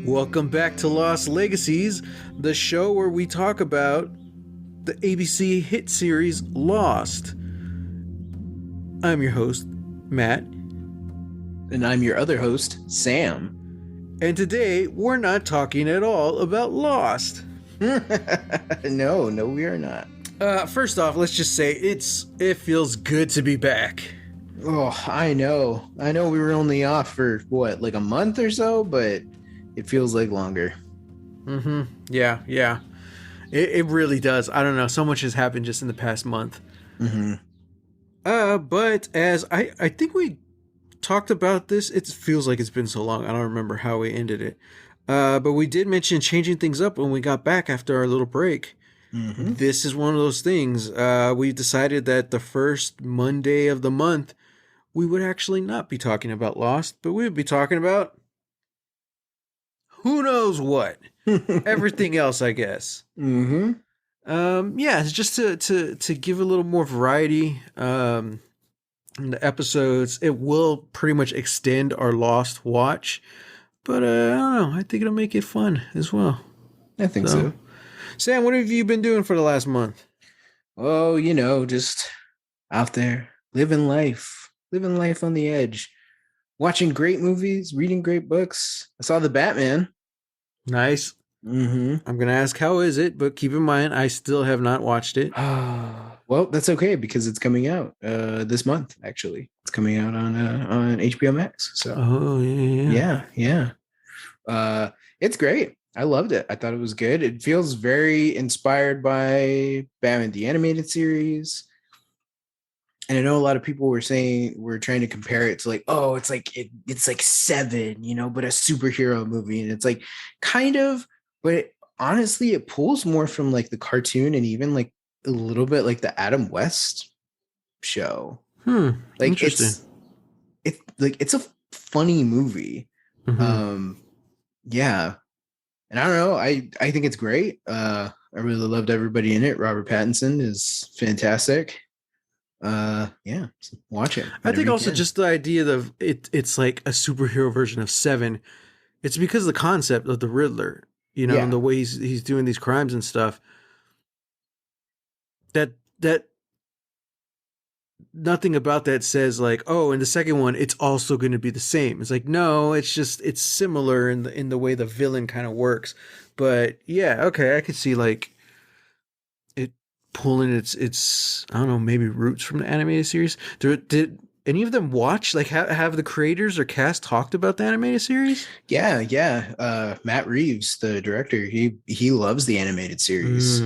Welcome back to Lost Legacies, the show where we talk about the ABC hit series Lost. I'm your host, Matt. And I'm your other host, Sam. And today, we're not talking at all about Lost. No, we are not. First off, let's just say it feels good to be back. Oh, I know. We were only off for, like a month or so, but it feels like longer. Mm-hmm. Yeah. It really does. I don't know. So much has happened just in the past month. Mm-hmm. But as I think we talked about this, it feels like it's been so long. I don't remember how we ended it. But we did mention changing things up when we got back after our little break. Mm-hmm. This is one of those things. We decided that the first Monday of the month, we would actually not be talking about Lost, but we would be talking about who knows what. Everything else, I guess. Mm-hmm. Yeah, it's just to give a little more variety in the episodes. It will pretty much extend our Lost watch, but I don't know. I think it'll make it fun as well. I think so. Sam, what have you been doing for the last month? Oh, just out there living life on the edge, watching great movies, reading great books. I saw The Batman. Nice. Mm-hmm. I'm gonna ask how is it, but keep in mind I still have not watched it. Well, that's okay because it's coming out this month. Actually, it's coming out on HBO Max. So, yeah. It's great. I loved it. I thought it was good. It feels very inspired by Batman the Animated Series. And I know a lot of people were trying to compare it to like, oh, it's like Seven, but a superhero movie, and it's like kind of, but honestly, it pulls more from like the cartoon and even like a little bit like the Adam West show. Like interesting. It's a funny movie. Mm-hmm. Yeah, and I don't know. I think it's great. I really loved everybody in it. Robert Pattinson is fantastic. Yeah, watch it. I think also just the idea of it's like a superhero version of Seven. It's because of the concept of the Riddler, and the way he's doing these crimes and stuff. That nothing about that says like, oh, in the second one it's also going to be the same. It's like, no, it's similar in the way the villain kind of works. But yeah, okay, I could see like it pulling its I don't know, maybe roots from the animated series. Did any of them watch? Like, have the creators or cast talked about the animated series? Yeah. Matt Reeves, the director, he loves the animated series.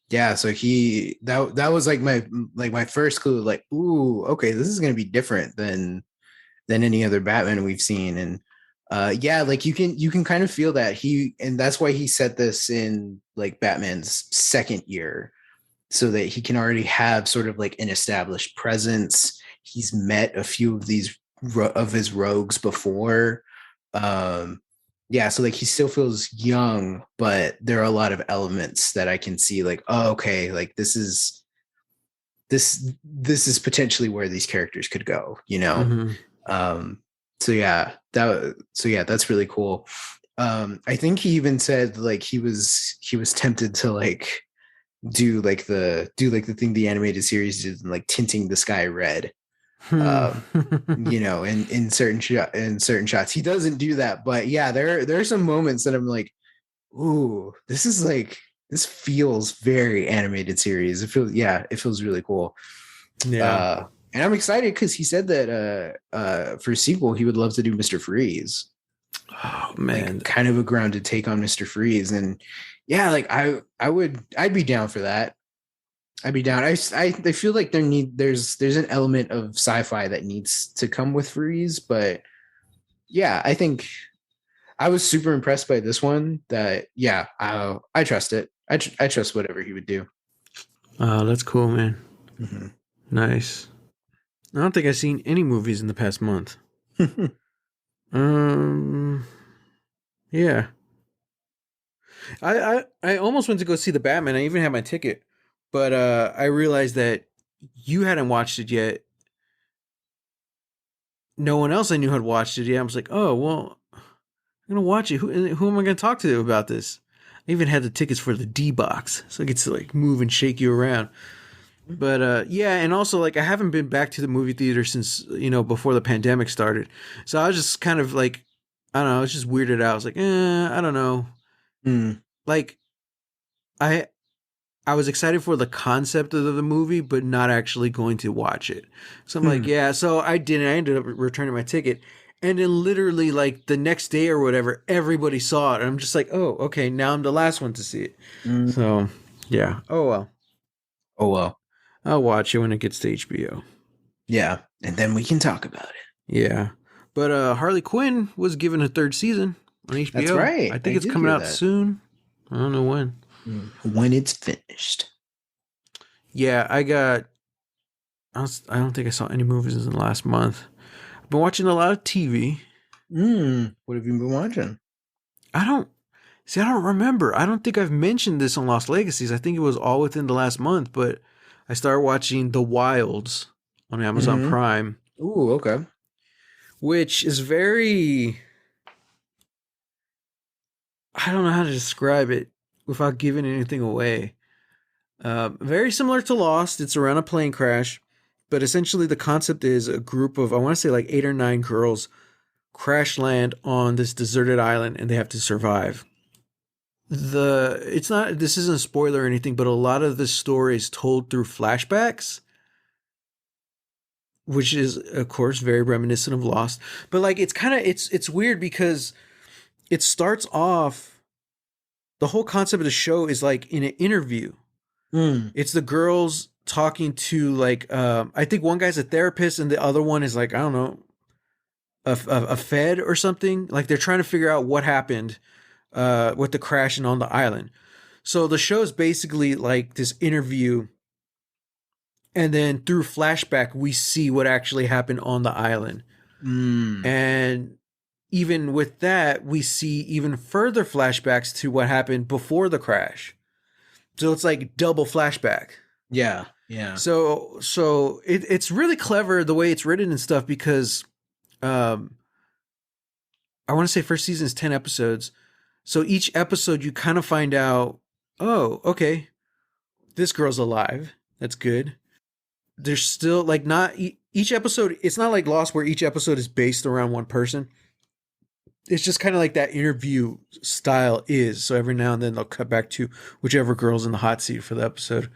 Yeah, so that was like my first clue, like, ooh, okay, this is gonna be different than any other Batman we've seen. And yeah, like you can kind of feel that and that's why he set this in like Batman's second year, so that he can already have sort of like an established presence. He's met a few of his rogues before. Yeah, so like he still feels young, but there are a lot of elements that I can see like, oh, okay, like this is potentially where these characters could go, Mm-hmm. So yeah, that's really cool. I think he even said like he was tempted to like do like the thing the animated series did, like tinting the sky red. In certain shots he doesn't do that, but yeah, there are some moments that I'm like, ooh, this feels very animated series. It feels really cool. Yeah. And I'm excited because he said that for a sequel he would love to do Mr. Freeze. Oh man, like kind of a grounded take on Mr. Freeze. And yeah, like I'd be down for that. I'd be down. I feel like there's an element of sci-fi that needs to come with Freeze, but yeah, I think I was super impressed by this one. That yeah, I trust it. I trust whatever he would do. Oh, that's cool, man. Mm-hmm. Nice. I don't think I've seen any movies in the past month. Yeah. I almost went to go see the Batman. I even had my ticket. But I realized that you hadn't watched it yet. No one else I knew had watched it yet. I was like, oh, well, I'm gonna watch it. Who am I gonna talk to about this? I even had the tickets for the D box, so I get to like move and shake you around. But yeah, and also like I haven't been back to the movie theater since before the pandemic started, so I was just kind of like, I don't know, I was just weirded out. I was like, I don't know, Mm. like I I was excited for the concept of the movie, but not actually going to watch it. So I'm like, Hmm. yeah. So I didn't. I ended up returning my ticket, and then literally like the next day or whatever, everybody saw it. And I'm just like, oh, okay. Now I'm the last one to see it. Mm. So yeah. Oh well. Oh well. I'll watch it when it gets to HBO. Yeah. And then we can talk about it. Yeah. But Harley Quinn was given a third season on That's HBO. I right. think I it's did coming hear out that. soon. I don't know when. When it's finished. Yeah, I don't think I saw any movies in the last month. I've been watching a lot of TV. What have you been watching? I don't I don't remember. I don't think I've mentioned this on Lost Legacies. I think it was all within the last month, but I started watching The Wilds on Amazon Mm-hmm. Prime, Ooh, okay. which is very, I don't know how to describe it without giving anything away. Very similar to Lost. It's around a plane crash, but essentially the concept is a group of, I want to say like 8 or 9 girls crash land on this deserted island and they have to survive. It's not, this isn't a spoiler or anything, but a lot of the story is told through flashbacks, which is of course very reminiscent of Lost. But like it's kind of, it's weird because it starts off, the whole concept of the show is like in an interview. Mm. It's the girls talking to like, I think one guy's a therapist and the other one is like, I don't know, a fed or something. Like they're trying to figure out what happened with the crashing on the island. So the show is basically like this interview, and then through flashback we see what actually happened on the island. Mm. And even with that, we see even further flashbacks to what happened before the crash. So it's like double flashback. Yeah. Yeah. So it's really clever the way it's written and stuff because um I want to say first season is 10 episodes. So each episode you kind of find out, oh, okay, this girl's alive. That's good. There's still like not each episode, it's not like Lost where each episode is based around one person. It's just kind of like that interview style is. So every now and then they'll cut back to whichever girl's in the hot seat for the episode.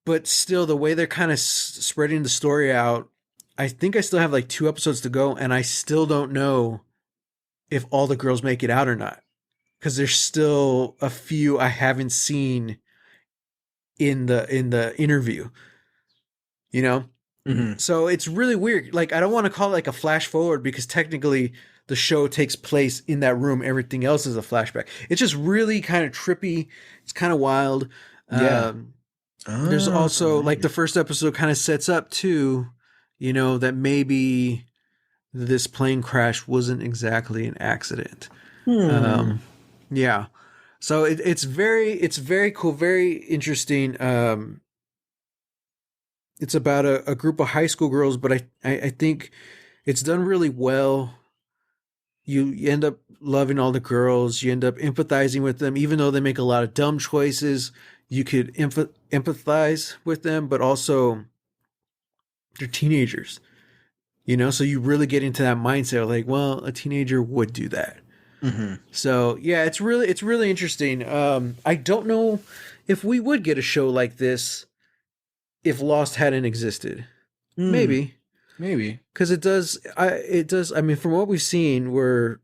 But still, the way they're kind of spreading the story out, I think I still have like 2 episodes to go, and I still don't know if all the girls make it out or not. Because there's still a few I haven't seen in the interview, you know? Mm-hmm. So it's really weird. Like I don't want to call it like a flash forward because technically the show takes place in that room. Everything else is a flashback. It's just really kind of trippy. It's kind of wild. Yeah. There's Oh, also like the nice. first episode kind of sets up too, that maybe this plane crash wasn't exactly an accident. Hmm. Um, yeah. So it's very cool, very interesting. It's about a group of high school girls, but I think it's done really well. You end up loving all the girls. You end up empathizing with them, even though they make a lot of dumb choices. You could empathize with them, but also they're teenagers, So you really get into that mindset, like, well, a teenager would do that. Mm-hmm. So yeah, it's really interesting. I don't know if we would get a show like this if Lost hadn't existed. Hmm. Maybe Maybe. because it does. I mean, from what we've seen, we're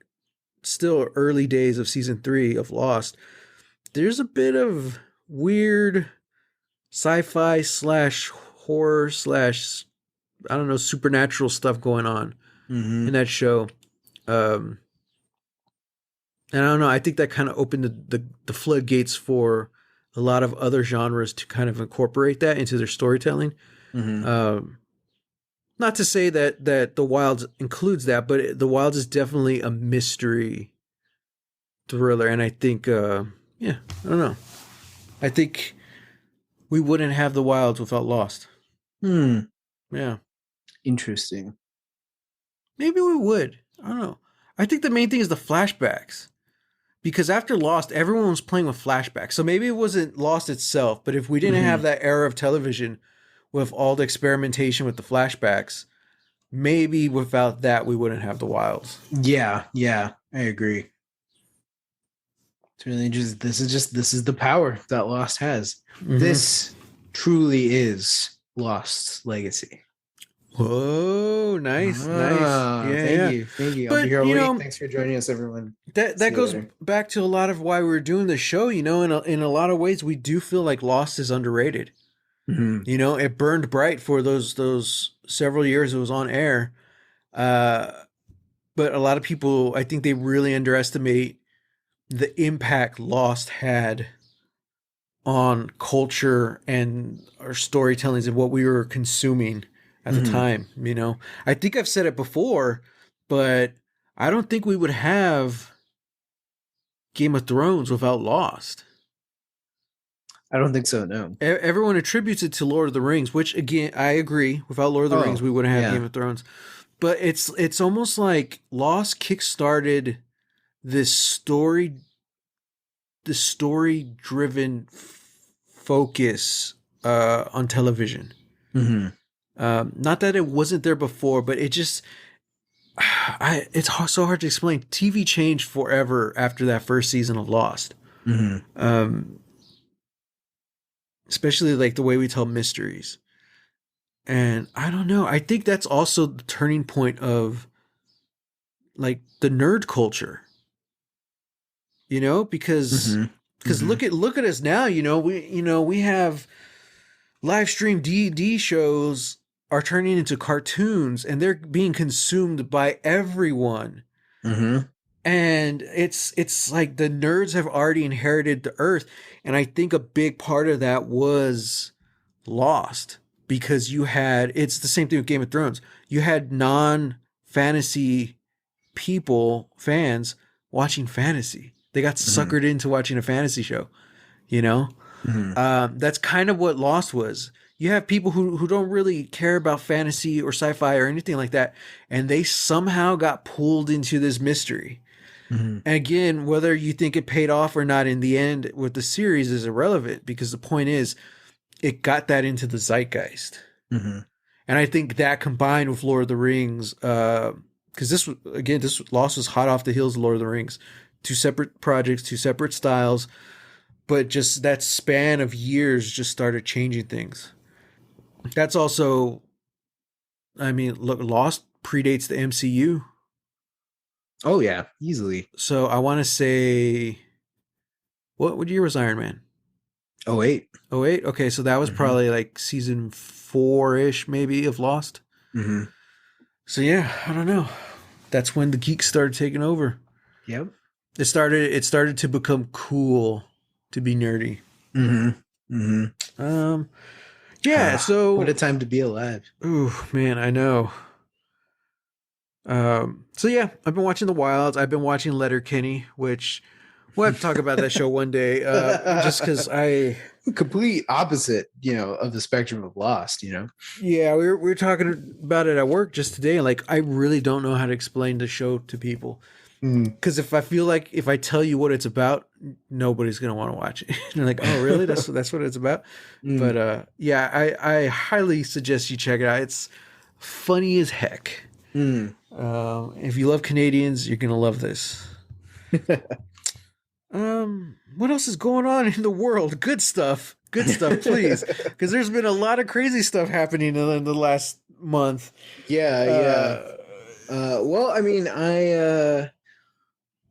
still early days of season 3 of Lost. There's a bit of weird sci-fi slash horror slash, I don't know, supernatural stuff going on Mm-hmm. in that show. Um, and I don't know. I think that kind of opened the floodgates for a lot of other genres to kind of incorporate that into their storytelling. Mm-hmm. Um, Not to say that the Wilds includes that, but the Wilds is definitely a mystery thriller, and I think, yeah, I don't know. I think we wouldn't have the Wilds without Lost. Hmm. Yeah, Interesting. maybe we would. I don't know. I think the main thing is the flashbacks. Because after Lost, everyone was playing with flashbacks. So maybe it wasn't Lost itself, but if we didn't Hmm. have that era of television with all the experimentation with the flashbacks, maybe without that we wouldn't have the Wilds. Yeah, yeah, I agree. It's really this is the power that Lost has. Mm-hmm. This truly is Lost's legacy. Whoa, nice, nice. Ah, Yeah, thank yeah. you, thank you. I'll be But here all week. Thanks for joining us, everyone. that See you goes later. back to a lot of why we're doing the show. In a lot of ways, we do feel like Lost is underrated. Hmm. It burned bright for those several years it was on air. Uh, but a lot of people, I think, they really underestimate the impact Lost had on culture and our storytellings and what we were consuming at the Hmm. time. I think I've said it before, but I don't think we would have Game of Thrones without Lost. I don't think so. No. Everyone attributes it to Lord of the Rings, which again I agree. Without Lord of the Rings, Oh, we wouldn't have yeah. Game of Thrones. But it's almost like Lost kickstarted this story driven focus on television. Hmm. Not that it wasn't there before, but it just so hard to explain. TV changed forever after that first season of Lost. Hmm. Um, Especially like the way we tell mysteries. And I don't know. I think that's also the turning point of like the nerd culture. Because Hmm. Hmm. look at us now. We have live stream D&D shows are turning into cartoons and they're being consumed by everyone. Hmm. And it's like the nerds have already inherited the earth, and I think a big part of that was Lost, because it's the same thing with Game of Thrones. You had non-fantasy fans watching fantasy. They got Hmm. suckered into watching a fantasy show, you know? Hmm. That's kind of what Lost was. You have people who don't really care about fantasy or sci-fi or anything like that, and they somehow got pulled into this mystery. Hmm. And again, whether you think it paid off or not in the end with the series is irrelevant, because the point is it got that into the zeitgeist. Hmm. And I think that combined with Lord of the Rings, because this Lost was hot off the heels of Lord of the Rings, two separate projects, two separate styles, but just that span of years just started changing things. That's also, I mean, look, Lost predates the MCU, Oh yeah, easily. so I want to say, what year was Iron Man? Oh 08. Oh eight. Okay, so that was Hmm. probably like season 4-ish, maybe, of Lost. Hmm. So yeah, I don't know. That's when the geeks started taking over. Yep. It started to become cool to be nerdy. Hmm. Hmm. Um, yeah. Ah, what a So, time to be alive. ooh, man, I know. So yeah, I've been watching The Wilds. I've been watching Letterkenny, which we'll have to talk about that show one day. Just because Complete opposite, of the spectrum of Lost. yeah, we were talking about it at work just today, and like I really don't know how to explain the show to people. Mm. Because if I feel like if I tell you what it's about, nobody's gonna want to watch it. And they're like, "Oh, really? That's what it's about." But Mm. yeah, I highly suggest you check it out. It's funny as heck. Mm. If you love Canadians, you're gonna love this. What else is going on in the world? Good stuff, please, because there's been a lot of crazy stuff happening in the last month. Yeah, yeah. Uh, Well, I mean, I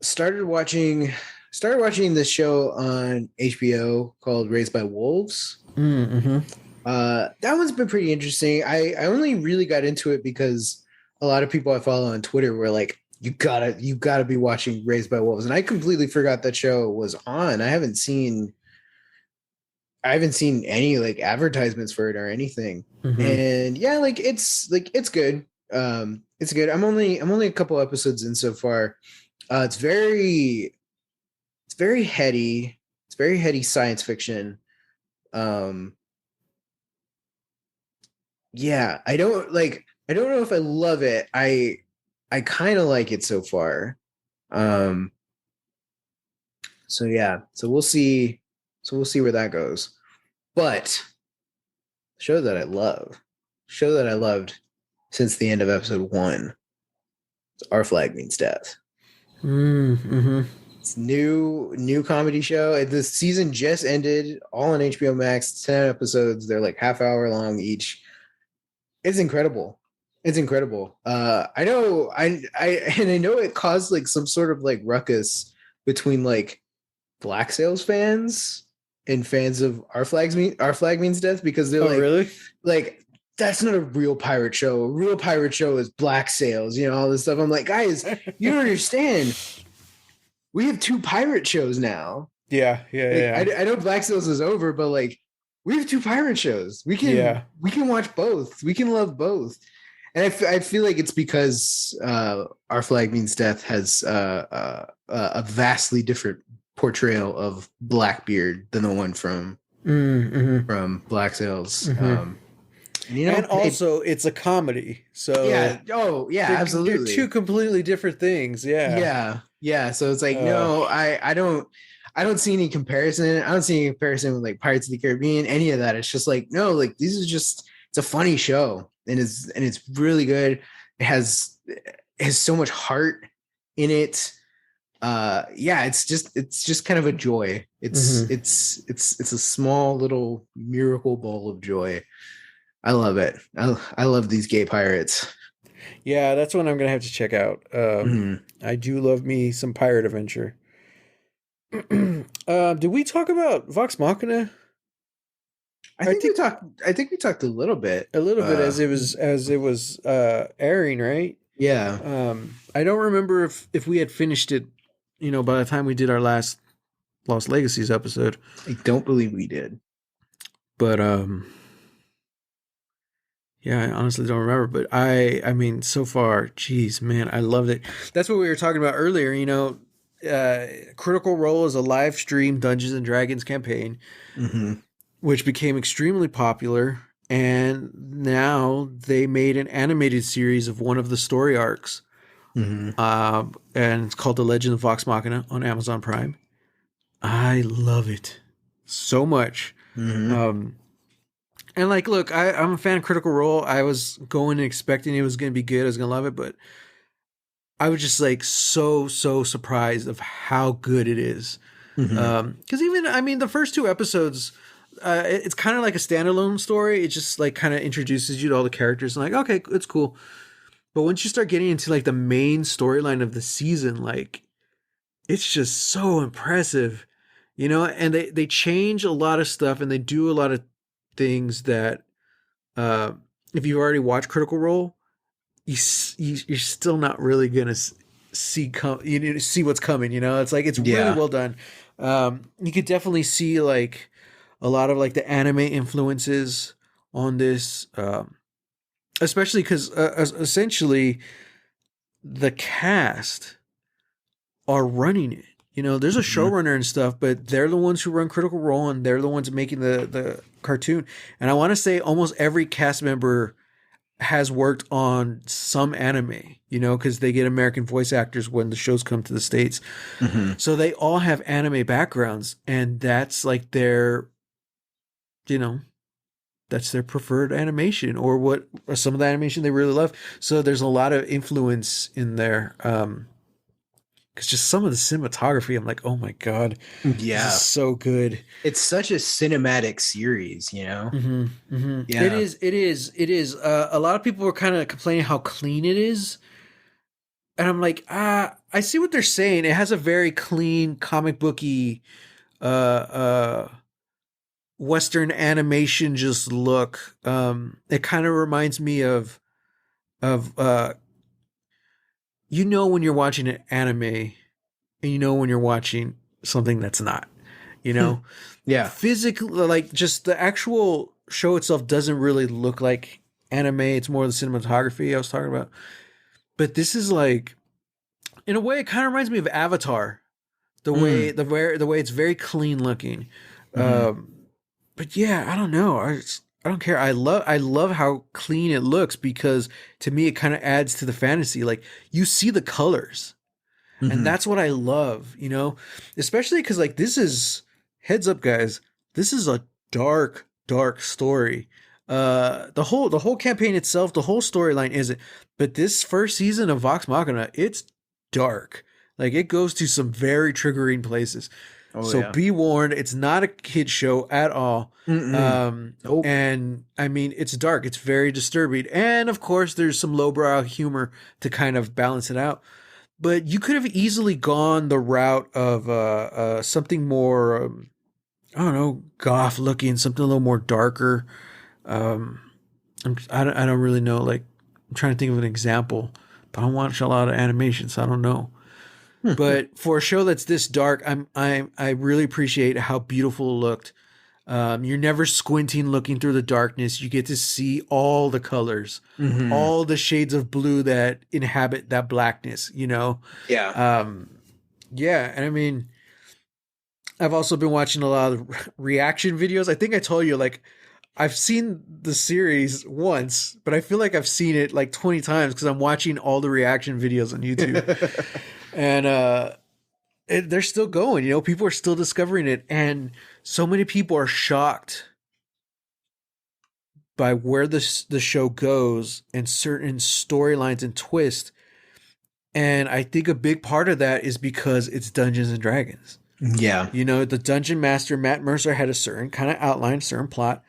started watching this show on HBO called Raised by Wolves. mm-hmm. That one's been pretty interesting. I only really got into it because a lot of people I follow on Twitter were like, you gotta be watching Raised by Wolves. And I completely forgot that show was on. I haven't seen any like advertisements for it or anything. Mm-hmm. And yeah, it's good. It's good. I'm only a couple episodes in so far. It's very heady. It's very heady science fiction. Um, yeah, I don't know if I love it. I kind of like it so far. Um, so yeah, so we'll see. So we'll see where that goes. But show that I love, show that I loved since the end of episode one. Our flag means death. Mm-hmm. It's new comedy show. The season just ended, all on HBO Max. 10 episodes. They're like half hour long each. It's incredible. It's incredible. I know. And I know it caused like some sort of like ruckus between like Black Sails fans and fans of Our Flag Means Death, because they're Oh, really? like that's not a real pirate show. A real pirate show is Black Sails, all this stuff. I'm like, guys, you don't understand. We have two pirate shows now. Yeah, yeah, Like yeah, I know Black Sails is over, but like we have two pirate shows. yeah. We can watch both. We can love both. And I feel like it's because Our Flag Means Death has a vastly different portrayal of Blackbeard than the one Mm-hmm. from Black Sails. Mm-hmm. And And also, it's a comedy, so yeah, oh yeah, they're two absolutely. completely different things. Yeah. Yeah, yeah. So it's like, Uh, no, I don't see any comparison. I don't see any comparison with like Pirates of the Caribbean, any of that. It's just like, no, like this is just it's a funny show, and it's really good. It has so much heart in it. Yeah, it's just kind of a joy. mhm. It's a small little miracle ball of joy. I love it. I love these gay pirates. Yeah, that's one I'm gonna have to check out. Mhm. I do love me some pirate adventure. Did we talk about Vox Machina? I think I think we talked a little bit. a little bit as it was airing, right? Yeah, I don't remember if we had finished it, by the time we did our last Lost Legacies episode. I don't believe we did. But yeah, I honestly don't remember. But I mean, so far, geez, man, I loved it. That's what we were talking about earlier. Critical Role is a live stream Dungeons and Dragons campaign, Hmm. which became extremely popular. And now they made an animated series of one of the story arcs. Hmm. And it's called The Legend of Vox Machina on Amazon Prime. I love it so much. Hmm. Um, and like, look, I'm a fan of Critical Role. I was going and expecting it was going to be good. I was going to love it, but I was just like so surprised of how good it is. Hmm. Because even, I mean, the first two episodes, it's kind of like a standalone story. It just like kind of introduces you to all the characters and like, okay, it's cool. But once you start getting into like the main storyline of the season, like it's just so impressive, and they change a lot of stuff and they do a lot of things that, uh, if you've already watched Critical Role, you're still not really gonna see what's coming. It's like it's really Yeah. well done. You could definitely see like a lot of like the anime influences on this, especially because essentially the cast are running it. There's a Hmm. showrunner and stuff, but they're the ones who run Critical Role and they're the ones making the cartoon. And I want to say almost every cast member has worked on some anime, because they get American voice actors when the shows come to the States. Hmm. So they all have anime backgrounds, and that's like you know, that's their preferred animation or some of the animation they really love. So there's a lot of influence in there. Because just some of the cinematography, I'm like, oh my God, this is Yeah. so good. It's such a cinematic series, you know? It Yeah. is. It is. It is. A lot of people were kind of complaining how clean it is, and I'm like, I see what they're saying. It has a very clean comic booky, uh, Western animation just look. It kind of reminds me of when you're watching an anime, and when you're watching something that's not, you know, Yeah. physically, like just the actual show itself doesn't really look like anime. It's more the cinematography I was talking about. But this is like, in a way, it kind of reminds me of Avatar. Mm. The way it's very clean looking. Hmm. But yeah, I don't know. I don't care. I love how clean it looks because to me it kind of adds to the fantasy. Like you see the colors. And Hmm. that's what I love, especially because like this is heads up, guys. This is a dark, dark story. The whole campaign itself, the whole storyline isn't, but this first season of Vox Machina, it's dark. Like it goes to some very triggering places. Oh So yeah. be warned, it's not a kid show at all. Mm-mm. Nope. And I mean, it's dark, it's very disturbing, and of course, there's some lowbrow humor to kind of balance it out, but you could have easily gone the route of something more, I don't know, goth looking, something a little more darker. Um, I don't really know. Like, I'm trying to think of an example, but I don't watch a lot of animation, so I don't know. But for a show that's this dark, I really appreciate how beautiful it looked. You're never squinting looking through the darkness. You get to see all the colors, Hmm. all the shades of blue that inhabit that blackness, Yeah. Um, yeah, and I mean, I've also been watching a lot of reaction videos. I think I told you, like, I've seen the series once, but I feel like I've seen it like 20 times because I'm watching all the reaction videos on YouTube. And they're still going, people are still discovering it. And so many people are shocked by where the show goes and certain storylines and twists. And I think a big part of that is because it's Dungeons and Dragons. Yeah. The dungeon master Matt Mercer had a certain kind of outline, certain plot,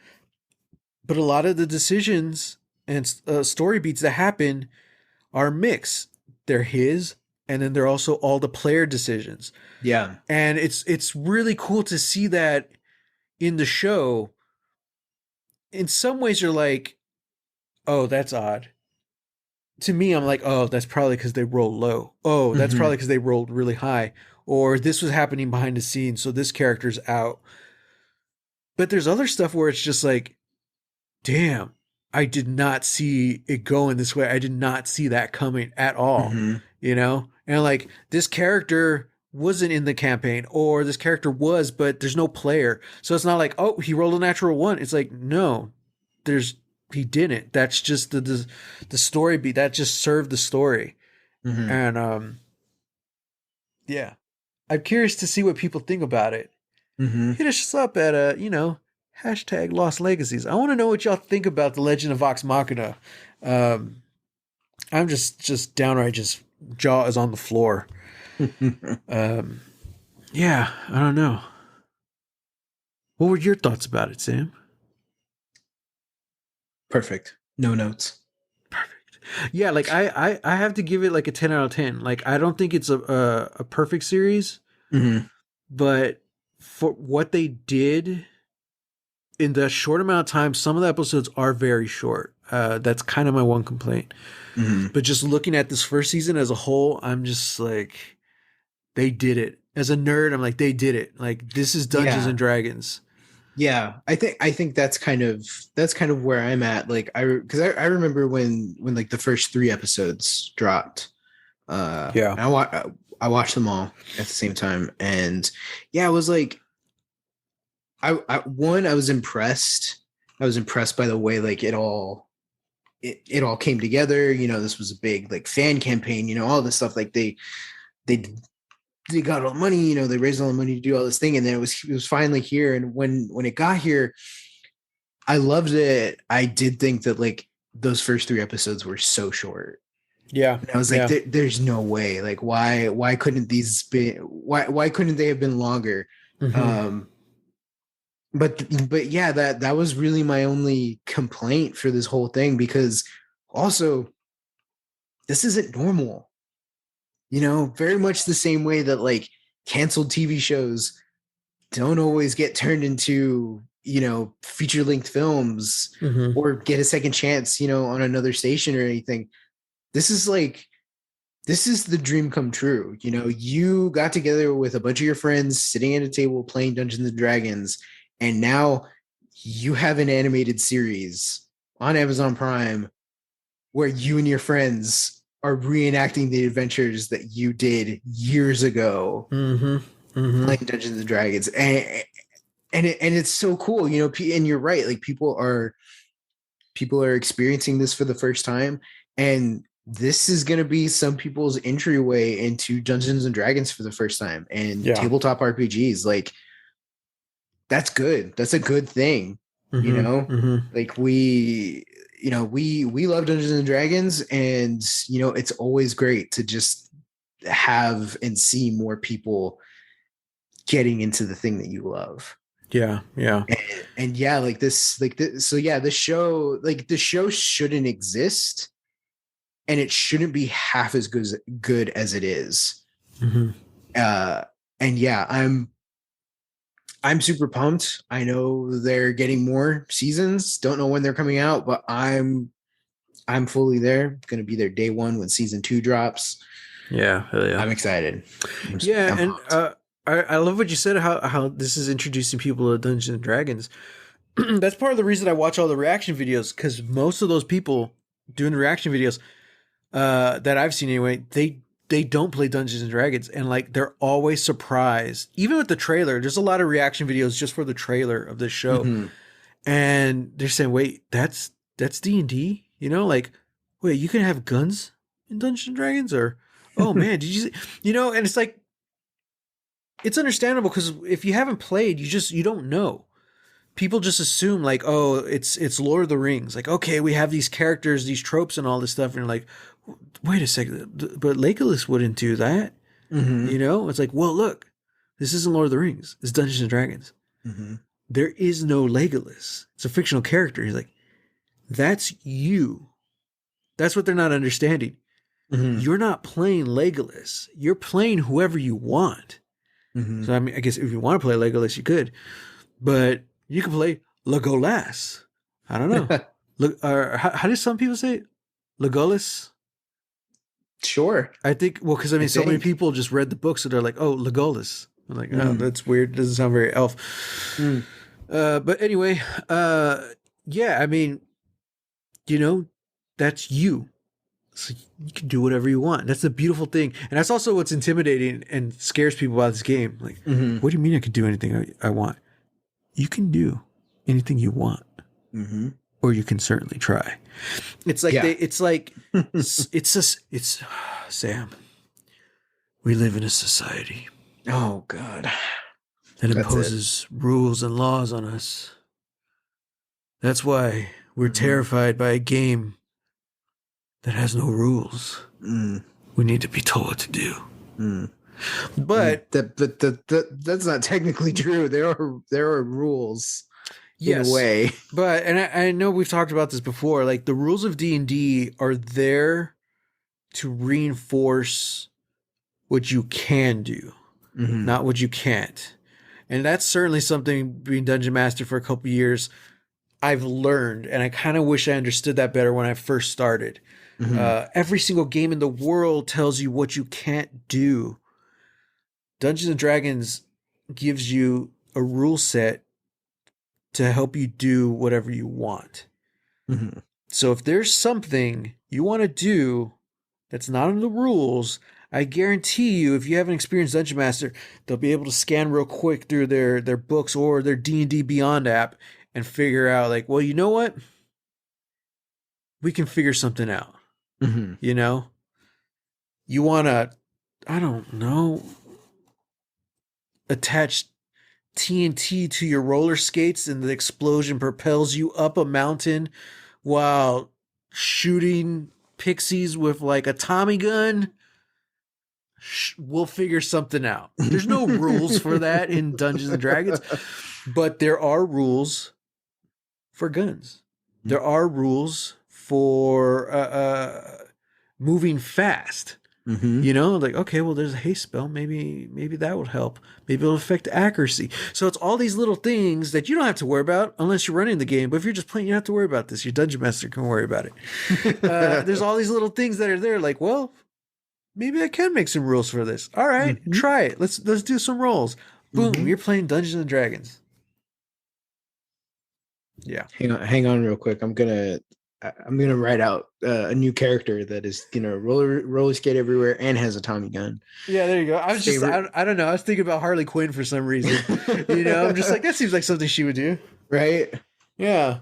but a lot of the decisions and story beats that happen are mixed. They're his, and then they're also all the player decisions. Yeah. And it's really cool to see that in the show. In some ways, you're like, oh, that's odd. To me, I'm like, oh, that's probably because they rolled low. Oh, that's Hmm. probably because they rolled really high. Or this was happening behind the scenes, so this character's out. But there's other stuff where it's just like, damn, I did not see it going this way. I did not see that coming at all, Hmm. And like this character wasn't in the campaign, or this character was, but there's no player. So it's not like, oh, he rolled a natural one. It's like, no, there's he didn't. That's just the story beat. That just served the story. Hmm. And yeah, I'm curious to see what people think about it. Hmm. Hit us up at hashtag Lost Legacies. I want to know what y'all think about the Legend of Vox Machina. Um, I'm just downright just jaw is on the floor. Um, yeah, I don't know. What were your thoughts about it, Sam? Perfect. No notes. Perfect. Yeah, like I have to give it like a 10 out of 10. Like I don't think it's a perfect series, Hmm. but for what they did in the short amount of time, some of the episodes are very short. That's kind of my one complaint. Hmm. But just looking at this first season as a whole, I'm just like, they did it. As a nerd, I'm like, they did it. Like this is Dungeons Yeah. and Dragons. Yeah. I think that's kind of where I'm at. Like because I remember when like the first three episodes dropped. Yeah. I watched them all at the same time, and yeah, I was like, I was impressed. I was impressed by the way like it all came together. This was a big like fan campaign. All this stuff. Like they they got all the money. They raised all the money to do all this thing, and then it was finally here. And when it got here, I loved it. I did think that like those first three episodes were so short. Yeah. And I was like, Yeah. there's no way. Like, why couldn't these be? Why couldn't they have been longer? Hmm. Um, but yeah, that was really my only complaint for this whole thing, because also this isn't normal. Very much the same way that like canceled TV shows don't always get turned into feature length films Hmm. or get a second chance on another station or anything. This is like this is the dream come true. You got together with a bunch of your friends sitting at a table playing Dungeons and Dragons, and now you have an animated series on Amazon Prime where you and your friends are reenacting the adventures that you did years ago Hmm. Hmm. playing Dungeons and Dragons. and it's so cool, you know. And you're right, like people are experiencing this for the first time, and this is going to be some people's entryway into Dungeons and Dragons for the first time and Yeah. tabletop RPGs. Like that's good. That's a good thing, you Mm-hmm. know. Mm-hmm. Like we love Dungeons and Dragons, and you know it's always great to just have and see more people getting into the thing that you love. Yeah. Yeah. And yeah, like this, so yeah, the show shouldn't exist, and it shouldn't be half as good as it is. Mm-hmm. Uh, and yeah, I'm super pumped. I know they're getting more seasons. Don't know when they're coming out, but I'm fully there. Going to be there day one when season 2 drops. Yeah. Hell yeah. I'm excited. Yeah, I'm and pumped. I love what you said, how this is introducing people to Dungeons and Dragons. That's part of the reason I watch all the reaction videos, because most of those people doing the reaction videos that I've seen anyway, they don't play Dungeons and Dragons, and like they're always surprised. Even with the trailer, there's a lot of reaction videos just for the trailer of this show, Mm-hmm. and they're saying, "Wait, that's D&D? You know, like, wait, you can have guns in Dungeons and Dragons, or oh man, did you see? You know?" And it's like, it's understandable, because if you haven't played, you don't know. People just assume like, oh, it's Lord of the Rings. Like, okay, we have these characters, these tropes, and all this stuff, and you're like, wait a second, but Legolas wouldn't do that. Mm-hmm. You know, it's like, well, look, this isn't Lord of the Rings. It's Dungeons and Dragons. Mm-hmm. There is no Legolas. It's a fictional character. He's like, that's you. That's what they're not understanding. Mm-hmm. You're not playing Legolas. You're playing whoever you want. Mm-hmm. So I mean, I guess if you want to play Legolas, you could, but you can play Legolas. I don't know. Look, how do some people say it? Legolas? Sure. I think, well, because I I mean, so many think. people just read the book, so they're like, oh, Legolas. I'm like, oh, Mm. that's weird. Doesn't sound very elf. Mm. But anyway, yeah, I mean, you know, that's you. So you can do whatever you want. That's the beautiful thing. And that's also what's intimidating and scares people about this game. Like, Mm-hmm. what do you mean I can do anything I want? You can do anything you want, Mm-hmm. or you can certainly try. It's like Yeah. it's just, it's Sam. We live in a society Oh God. that That's it. imposes rules and laws on us. That's why we're Mm-hmm. terrified by a game that has no rules. Mm. We need to be told what to do. Mm. But That's not technically true. There are rules in a yes, way. but and I know we've talked about this before. Like the rules of D&D are there to reinforce what you can do, Mm-hmm. not what you can't. And that's certainly something, being dungeon master for a couple years, I've learned, and I kind of wish I understood that better when I first started. Mm-hmm. Every single game in the world tells you what you can't do. Dungeons and Dragons gives you a rule set to help you do whatever you want. Mm-hmm. So if there's something you want to do that's not in the rules, I guarantee you, if you have an experienced dungeon master, they'll be able to scan real quick through their books or their D&D Beyond app and figure out, like, well, you know what? We can figure something out. Mm-hmm. You know, you want to, I don't know, attach TNT to your roller skates and the explosion propels you up a mountain while shooting pixies with like a Tommy gun. We'll figure something out. There's no rules for that in Dungeons and Dragons, but there are rules for guns. There are rules for moving fast. Mm-hmm. You know, like, okay, well, there's a haste spell. Maybe that would help. Maybe it'll affect accuracy. So it's all these little things that you don't have to worry about unless you're running the game. But if you're just playing, you don't have to worry about this. Your dungeon master can worry about it. There's all these little things that are there. Like, well, maybe I can make some rules for this. All right, Mm-hmm. try it. Let's do some rolls. Boom, Mm-hmm. you're playing Dungeons and Dragons. Yeah. Hang on real quick. I'm gonna I'm gonna write out a new character that is gonna roller skate everywhere and has a Tommy gun. Yeah, there you go. I was just, Favorite, I don't know. I was thinking about Harley Quinn for some reason. You know, I'm just like, that seems like something she would do. right? Yeah.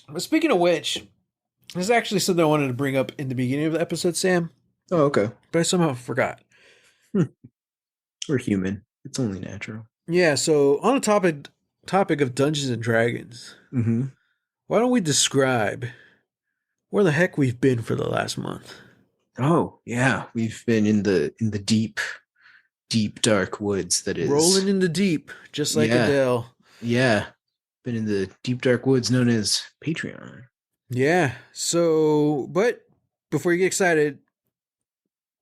But speaking of which, there's actually something I wanted to bring up in the beginning of the episode, Sam, Oh, okay. but I somehow forgot. We're human. It's only natural. Yeah, so on the topic of Dungeons and Dragons, Mm-hmm. why don't we describe where the heck we've been for the last month? Oh, yeah. We've been in the deep, deep dark woods that is Rolling in the deep, just like yeah. Adele. Yeah. Been in the deep dark woods known as Patreon. Yeah. So, but before you get excited,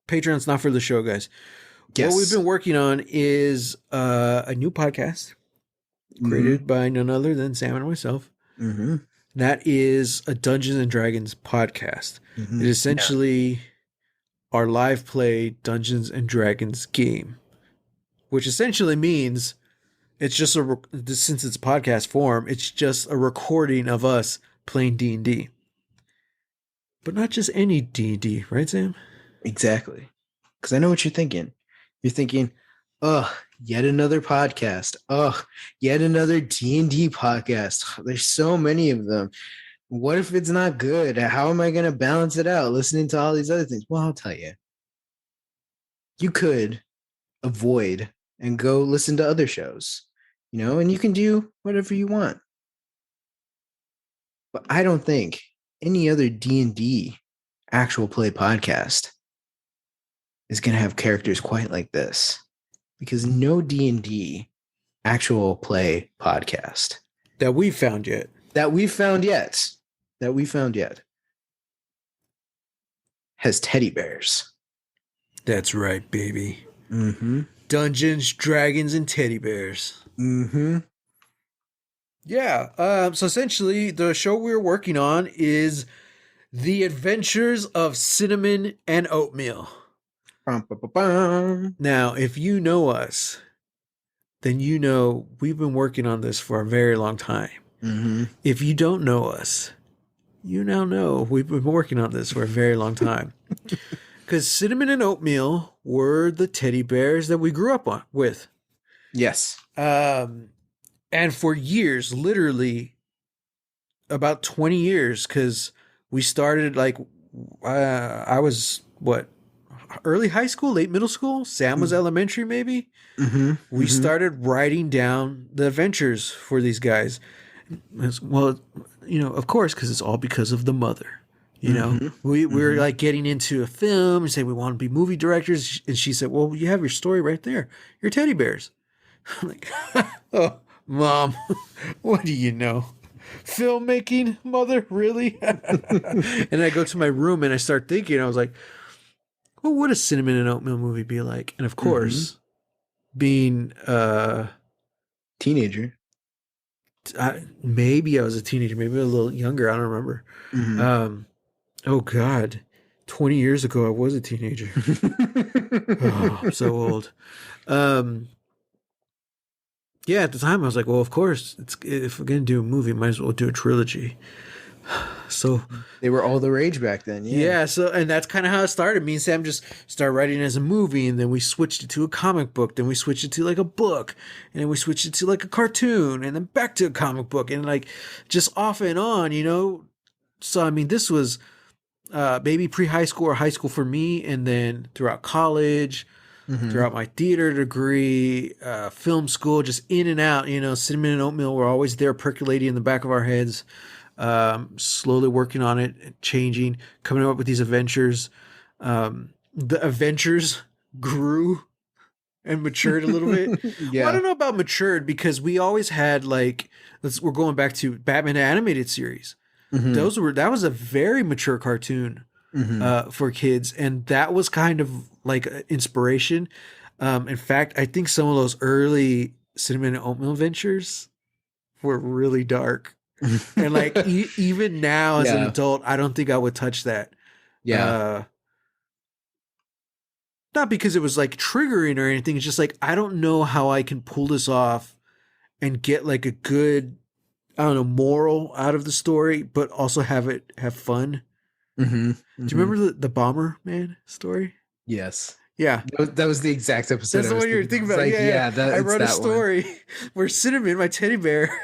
Patreon's not for the show, guys. What we've Yes. been working on is a new podcast created by none other than Sam and myself. Mm-hmm. That is a Dungeons and Dragons podcast. Mm-hmm. It is essentially our live play Dungeons and Dragons game, which essentially means it's just since it's podcast form, it's just a recording of us playing D&D. But not just any D&D, right, Sam? Exactly. Because I know what you're thinking. You're thinking, oh, yet another podcast. Oh, yet another D&D podcast. There's so many of them. What if it's not good? How am I going to balance it out listening to all these other things? Well, I'll tell you. You could avoid and go listen to other shows, and you can do whatever you want. But I don't think any other D&D actual play podcast is going to have characters quite like this, because no D&D actual play podcast that we've found yet has teddy bears. That's right, baby. Mm-hmm. Dungeons, Dragons, and teddy bears. Mm-hmm. Yeah. So essentially, the show we're working on is The Adventures of Cinnamon and Oatmeal. Now, if you know us, then you know we've been working on this for a very long time. Mm-hmm. If you don't know us, you now know we've been working on this for a very long time. Because Cinnamon and Oatmeal were the teddy bears that we grew up with. Yes. And for years, literally about 20 years, because we started I was early high school, late middle school. Sam was elementary, maybe. Mm-hmm. We started writing down the adventures for these guys. Well, of course, because it's all because of the mother. We were like getting into a film and say we want to be movie directors, and she said, "Well, you have your story right there. Your teddy bears." I'm like, "Oh, Mom, what do you know? Filmmaking, mother, really?" And I go to my room and I start thinking. I was like, "What would a Cinnamon and Oatmeal movie be like?" And of course, being teenager, maybe I was a teenager, maybe a little younger. I don't remember. Mm-hmm. Oh God, 20 years ago I was a teenager. Oh, I'm so old. Yeah, at the time I was like, well, of course, if we're gonna do a movie, might as well do a trilogy. So they were all the rage back then. Yeah. So and that's kind of how it started. Me and Sam just started writing it as a movie, and then we switched it to a comic book. Then we switched it to like a book, and then we switched it to like a cartoon, and then back to a comic book, and like just off and on, So I mean, this was maybe pre-high school or high school for me, and then throughout college, throughout my theater degree, film school, just in and out. Cinnamon and Oatmeal were always there, percolating in the back of our heads. Slowly working on it, changing, coming up with these adventures. The adventures grew and matured a little bit. Yeah. Well, I don't know about matured, because we always had we're going back to Batman animated series. That was a very mature cartoon for kids, and that was kind of like inspiration. In fact, I think some of those early Cinnamon and Oatmeal adventures were really dark. And even now as an adult, I don't think I would touch that. Yeah. Not because it was like triggering or anything. It's just like, I don't know how I can pull this off and get like a good I don't know, moral out of the story, but also have fun. Mm-hmm. Do you Mm-hmm. remember the Bomber Man story? Yes. Yeah. That was the exact episode That's I the was one you were thinking of. thinking It's about. like, Yeah, yeah. yeah, that I it's wrote a that one. story where Cinnamon, my teddy bear,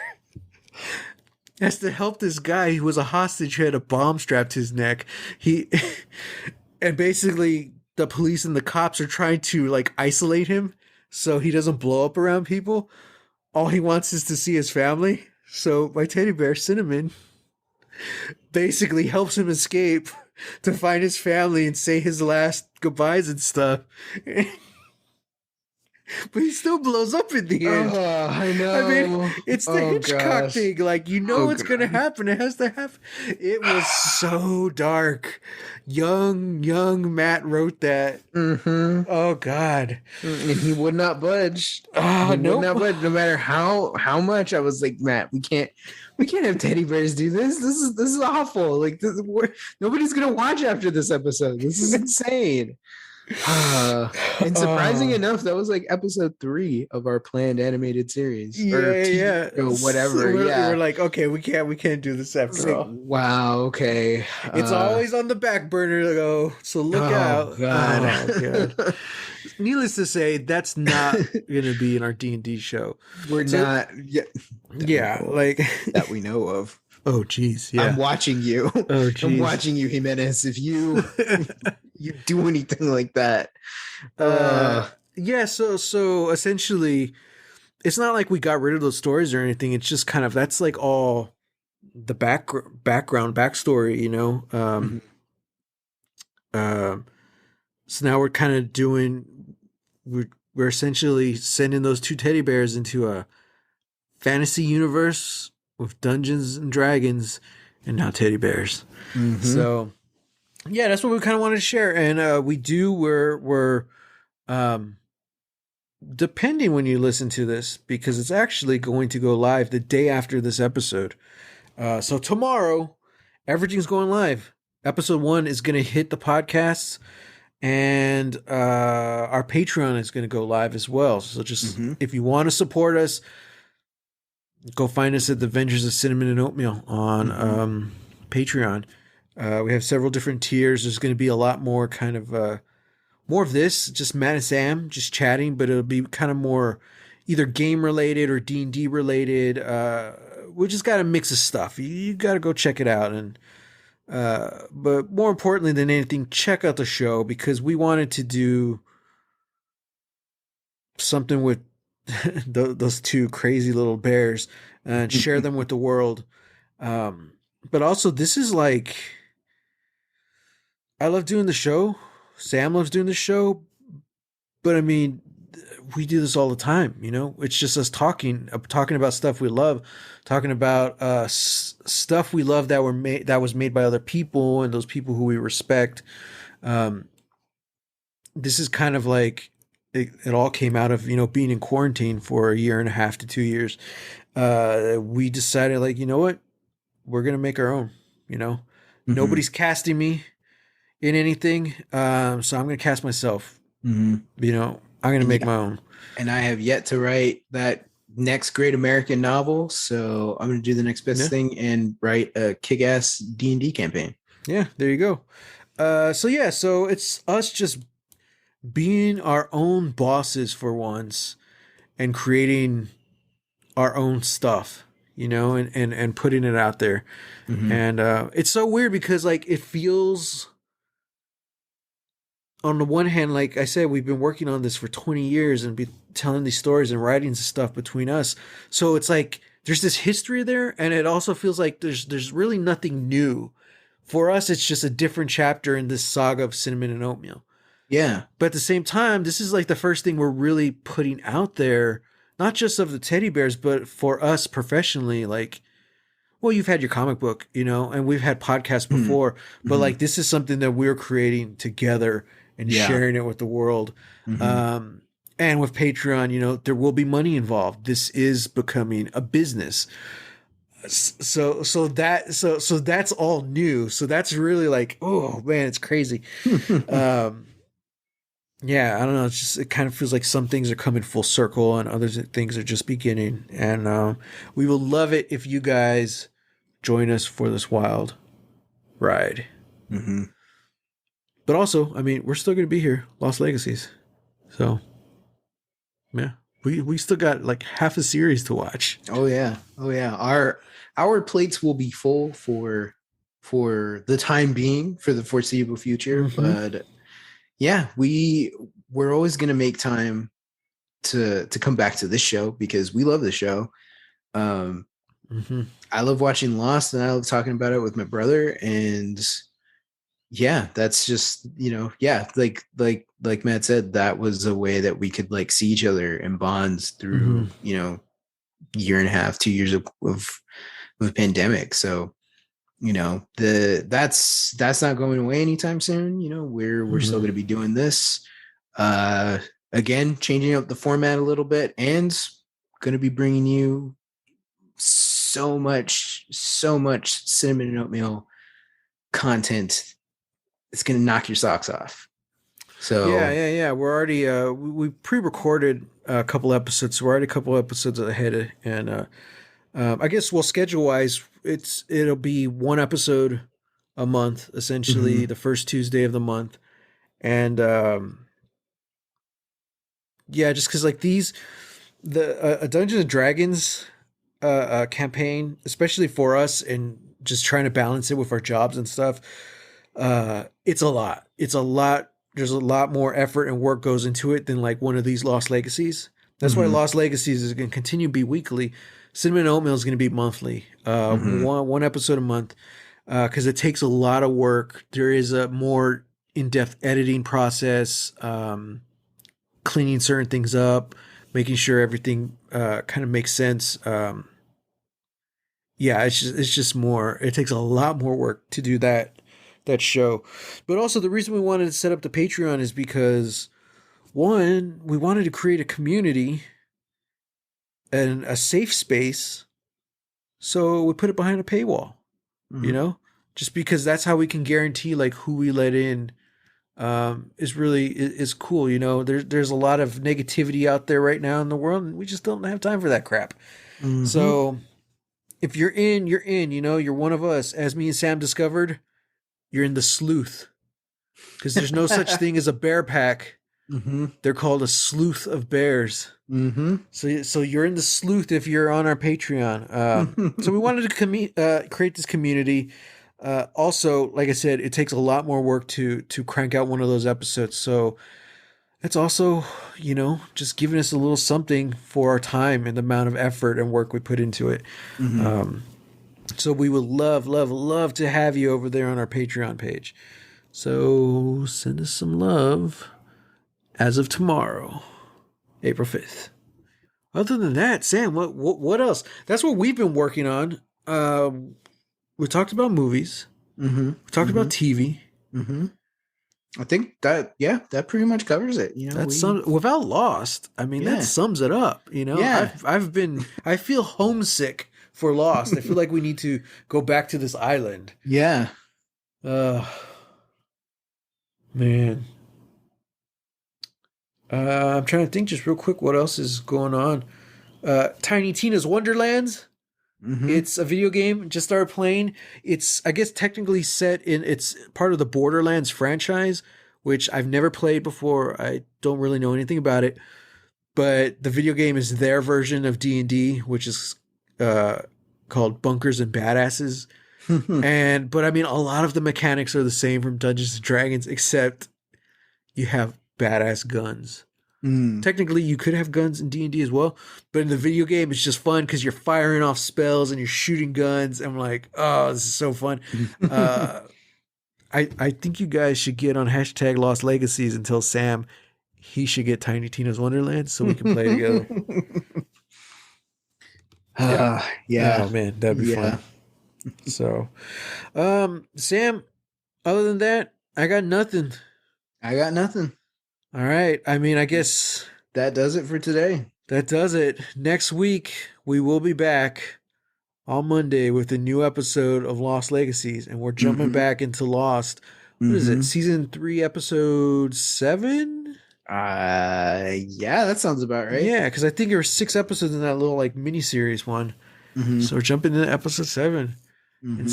has to help this guy who was a hostage who had a bomb strapped to his neck. He and basically the police and the cops are trying to like isolate him so he doesn't blow up around people. All he wants is to see his family. So my teddy bear, Cinnamon, basically helps him escape to find his family and say his last goodbyes and stuff. But he still blows up in the end. Oh, I I mean, know. it's the Oh Hitchcock gosh. thing. Like, you know Oh what's going to god. happen. It has to happen. It was so dark. Young Matt wrote that. Mm-hmm. Oh, God. And he would not budge. Ah, He would nope. not budge, no matter how much I was like, Matt, we can't have teddy bears do this. This is awful. Like nobody's gonna watch after this episode. This is insane. And surprising Oh, enough, that was like episode 3 of our planned animated series or yeah, TV yeah. show, So whatever. we're Yeah. like, okay, we can't do this It's after like, all. wow, okay. It's always on the back burner, though, so look Oh out. god. Oh, God. Needless to say, that's not going to be in our D&D show. We're So, not yet yeah, like, that we know of. oh, geez, I'm yeah. watching you. Oh, I'm geez. watching you, Jimenez. If you do anything like that, Yeah, so essentially, it's not like we got rid of those stories or anything. It's just kind of, that's like all the backstory, you know? mhm. Um, so now we're kind of we're essentially sending those two teddy bears into a fantasy universe with Dungeons and Dragons and now teddy bears. Mhm. So yeah, that's what we kind of wanted to share. And we're um depending when you listen to this, because it's actually going to go live the day after this episode. So tomorrow, everything's going live. Episode 1 is going to hit the podcasts, and our Patreon is going to go live as well. So just Mhm. if you want to support us, go find us at the Adventures of Cinnamon and Oatmeal on Patreon. We have several different tiers. There's going to be a lot more kind of more of this, just Matt and Sam just chatting, but it'll be kind of more either game related or D&D related. We just got a mix of stuff. You got to go check it out. And but more importantly than anything, check out the show, because we wanted to do something with those two crazy little bears and share them with the world. But also, this is like, I love doing the show. Sam loves doing the show. But I mean, we do this all the time, you know? It's just us talking about stuff we love, talking about stuff we love that was made by other people and those people who we respect. Um, this is kind of like it all came out of, you know, being in quarantine for a year and a half to 2 years. We decided, like, you know what, we're gonna make our own. You know, Mhm. nobody's casting me in anything, so I'm gonna cast myself. Mhm. You know, I'm gonna And make yeah, my own. and I have yet to write that next great American novel, so I'm going to do the next best Yeah, thing and write a kick-ass D&D campaign. yeah. There you go. So yeah, so it's us just being our own bosses for once and creating our own stuff, you know, and putting it out there. Mhm. And it's so weird because, like, it feels, on the one hand, like I said, we've been working on this for 20 years and be telling these stories and writing stuff between us. So it's like there's this history there, and it also feels like there's really nothing new. For us, it's just a different chapter in this saga of Cinnamon and Oatmeal. Yeah. But at the same time, this is like the first thing we're really putting out there, not just of the teddy bears, but for us professionally. Like, well, you've had your comic book, you know, and we've had podcasts Mhm. before, but Mhm. like this is something that we're creating together and Yeah. sharing it with the world. Mhm. Um, and with Patreon, you know, there will be money involved. This is becoming a business. So that's all new. So that's really like, oh man, it's crazy. Um, yeah, I don't know. It's just it kind of feels like some things are coming full circle and other things are just beginning. And we will love it if you guys join us for this wild ride. Mm-hmm. But also, I mean, we're still going to be here, Lost Legacies. So yeah, we still got like half a series to watch. Oh yeah. Oh yeah. Our plates will be full for the time being, for the foreseeable future. Mm-hmm. But yeah, we're always gonna make time to come back to this show because we love the show. Um, Mm-hmm. I love watching Lost and I love talking about it with my brother. And yeah, that's just, yeah, like Matt said, that was a way that we could like see each other and bond Mm-hmm. through, year and a half, 2 years of pandemic. So, that's not going away anytime soon. We're still Mm-hmm. going to be doing this. Uh, Again, changing up the format a little bit and going to be bringing you so much cinnamon and oatmeal content. It's going to knock your socks off. Yeah, So, yeah, yeah. We're already we pre-recorded a couple episodes. So we're already a couple episodes ahead, and I guess well, schedule-wise, it'll be one episode a month, essentially mhm, the first Tuesday of the month, and yeah, just because like these the a Dungeons and Dragons campaign, especially for us, and just trying to balance it with our jobs and stuff. It's a lot. It's a lot. There's a lot more effort and work goes into it than like one of these Lost Legacies. That's why mhm, Lost Legacies is going to continue to be weekly. Cinnamon Oatmeal is going to be monthly. mhm, One episode a month because it takes a lot of work. There is a more in-depth editing process, cleaning certain things up, making sure everything kind of makes sense. Yeah, it's just more. It takes a lot more work to do that show. But also the reason we wanted to set up the Patreon is because one, we wanted to create a community and a safe space. So we put it behind a paywall, you mhm, know? Just because that's how we can guarantee like who we let in is really is cool, you know. There's a lot of negativity out there right now in the world and we just don't have time for that crap. mhm, So if you're in, you're in, you know, you're one of us. As me and Sam discovered, you're in the sleuth because there's no such thing as a bear pack. mhm, They're called a sleuth of bears. mhm. So you're in the sleuth if you're on our Patreon. So we wanted to create this community. Also, like I said, it takes a lot more work to crank out one of those episodes. So it's also, you know, just giving us a little something for our time and the amount of effort and work we put into it. Mhm. Um, so we would love, love, love to have you over there on our Patreon page. So send us some love as of tomorrow, April 5th. Other than that, Sam, what else? That's what we've been working on. We talked about movies. Mhm. We talked about Mhm. TV. Mhm. I think that, yeah, that pretty much covers it. That's some without Lost. I mean, that Yeah, sums it up. You know, yeah, I feel homesick for Lost. I feel like we need to go back to this island. yeah. Uh, man. I'm trying to think just real quick what else is going on. Tiny Tina's Wonderlands. Mhm. It's a video game. Just started playing. It's I guess technically set in. It's part of the Borderlands franchise, which I've never played before. I don't really know anything about it. But the video game is their version of D&D, which is uh, called Bunkers and Badasses. And but I mean, a lot of the mechanics are the same from Dungeons and Dragons, except you have badass guns. Mm. Technically, you could have guns in D&D as well, but in the video game, it's just fun because you're firing off spells and you're shooting guns. I'm like, oh, this is so fun. Uh, I think you guys should get on hashtag Lost Legacies and tell Sam he should get Tiny Tina's Wonderland so we can play together. Yeah. Yeah, Oh man, that'd be yeah. fun. So, Sam, other than that, I got nothing. I got nothing. All right. I mean, I guess That does it for today. that does it. Next week, we will be back on Monday with a new episode of Lost Legacies, and we're jumping Mm-hmm. back into Lost. What is it? Mm-hmm. Season 3, episode 7? Yeah, that sounds about right. Yeah, because I think there were 6 episodes in that little like mini series one. Mm-hmm. So we're jumping into episode 7 and Mm-hmm.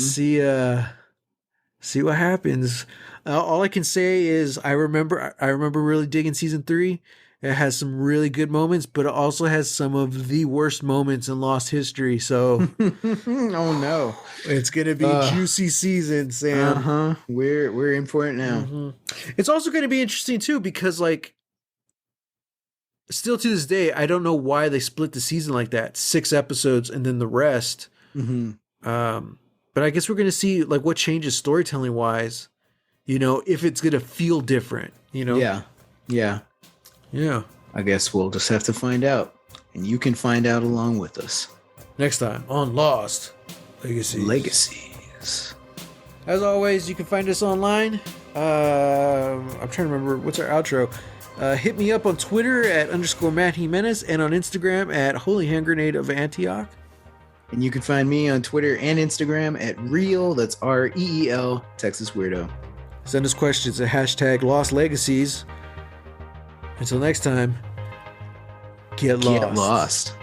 see what happens. All I can say is I remember really digging season 3. It has some really good moments, but it also has some of the worst moments in Lost history. So Oh no. it's gonna be Uh juicy season, Sam. uh-huh. We're in for it now. hmm It's also gonna be interesting too because like still to this day I don't know why they split the season like that, 6 episodes and then the rest. Mm-hmm. Um, but I guess we're gonna see like what changes storytelling wise. If it's gonna feel different. Yeah. Yeah. Yeah. I guess we'll just have to find out. And you can find out along with us. Next time on Lost Legacies. As always, you can find us online. I'm trying to remember what's our outro. Hit me up on Twitter at _Matt Jimenez and on Instagram at Holy Hand Grenade of Antioch. And you can find me on Twitter and Instagram at Reel, that's REEL, Texas Weirdo. Send us questions at hashtag Lost Legacies. Until next time, get lost. Get lost.